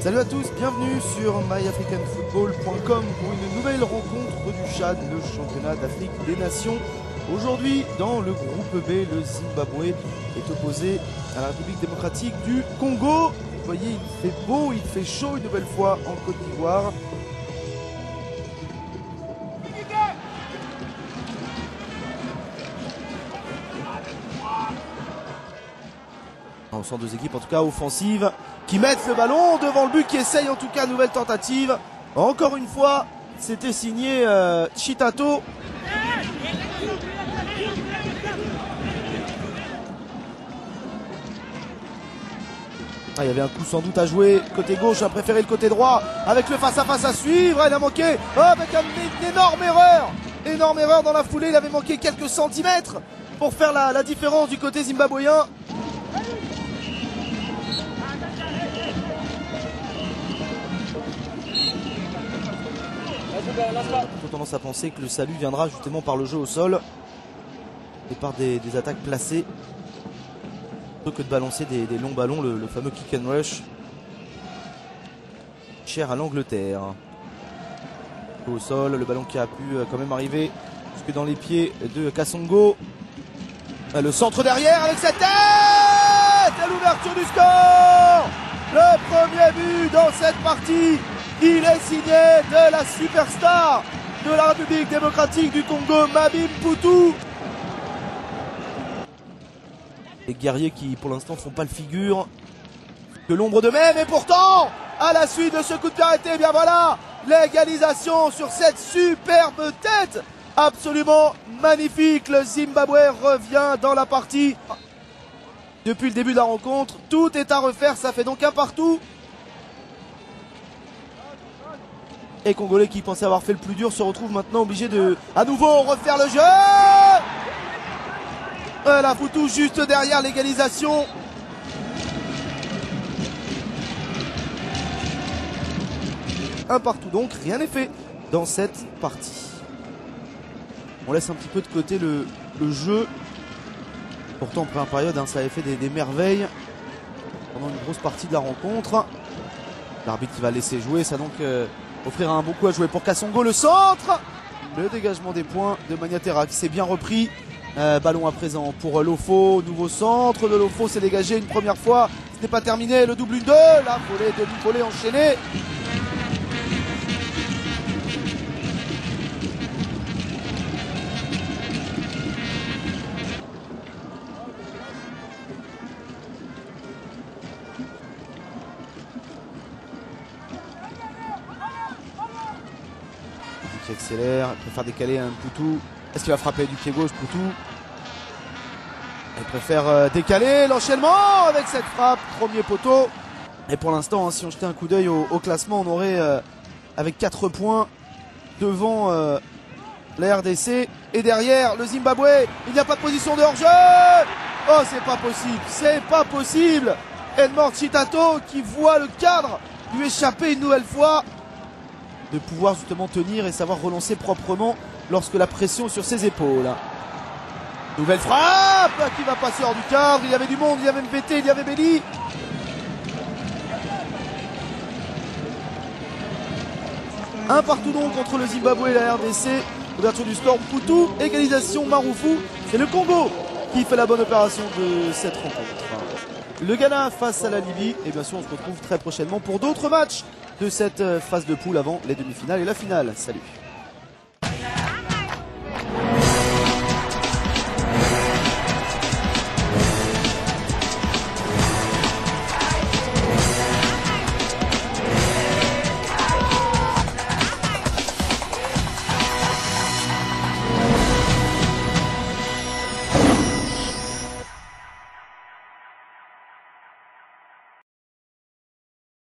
Salut à tous, bienvenue sur myafricanfootball.com pour une nouvelle rencontre du Tchad, le championnat d'Afrique des Nations. Aujourd'hui, dans le groupe B, le Zimbabwe est opposé à la République démocratique du Congo. Vous voyez, il fait beau, il fait chaud une nouvelle fois en Côte d'Ivoire. On sent deux équipes en tout cas offensives qui mettent le ballon devant le but, qui essaye en tout cas nouvelle tentative. Encore une fois, c'était signé Chitato. Il y avait un coup sans doute à jouer côté gauche, a préféré le côté droit avec le face-à-face à suivre. Il a manqué avec une énorme erreur dans la foulée. Il avait manqué quelques centimètres pour faire la différence du côté zimbabwéen. J'ai tendance à penser que le salut viendra justement par le jeu au sol et par des attaques placées plutôt que de balancer des longs ballons, le fameux kick and rush cher à l'Angleterre. Au sol, le ballon qui a pu quand même arriver jusque dans les pieds de Kasongo. Le centre derrière avec cette tête et l'ouverture du score. Le premier but dans cette partie. Il est signé de la superstar de la République démocratique du Congo, Mabim Poutou. Les guerriers qui pour l'instant font pas le figure que l'ombre de même, et pourtant à la suite de ce coup de pied arrêté, bien voilà l'égalisation sur cette superbe tête absolument magnifique. Le Zimbabwe revient dans la partie. Depuis le début de la rencontre, tout est à refaire, ça fait donc un partout. Et Congolais qui pensaient avoir fait le plus dur se retrouvent maintenant obligés de à nouveau refaire le jeu. La Poutou juste derrière l'égalisation. Un partout donc, rien n'est fait dans cette partie. On laisse un petit peu de côté le jeu. Pourtant en première période, ça avait fait des merveilles pendant une grosse partie de la rencontre. L'arbitre qui va laisser jouer, ça donc offrira un bon coup à jouer pour Kasongo. Le centre, le dégagement des points de Maniatera qui s'est bien repris. Ballon à présent pour Lofo, nouveau centre de Lofo, s'est dégagé une première fois, ce n'est pas terminé, le double 1-2, la volée de volée enchaînée. Qui accélère, il préfère décaler un Poutou. Est-ce qu'il va frapper du pied gauche, Poutou? Il préfère décaler l'enchaînement avec cette frappe, premier poteau. Et pour l'instant, si on jetait un coup d'œil au classement, on aurait avec 4 points devant la RDC. Et derrière le Zimbabwe, il n'y a pas de position de hors-jeu. Oh, c'est pas possible. Edmond Chitato qui voit le cadre lui échapper une nouvelle fois. De pouvoir justement tenir et savoir relancer proprement lorsque la pression est sur ses épaules. Nouvelle frappe qui va passer hors du cadre. Il y avait du monde, il y avait MPT, il y avait Belly. Un partout donc entre le Zimbabwe et la RDC. Ouverture du score Poutou, égalisation Maroufou. C'est le Congo qui fait la bonne opération de cette rencontre. Le Ghana face à la Libye. Et bien sûr, on se retrouve très prochainement pour d'autres matchs de cette phase de poule avant les demi-finales et la finale. Salut.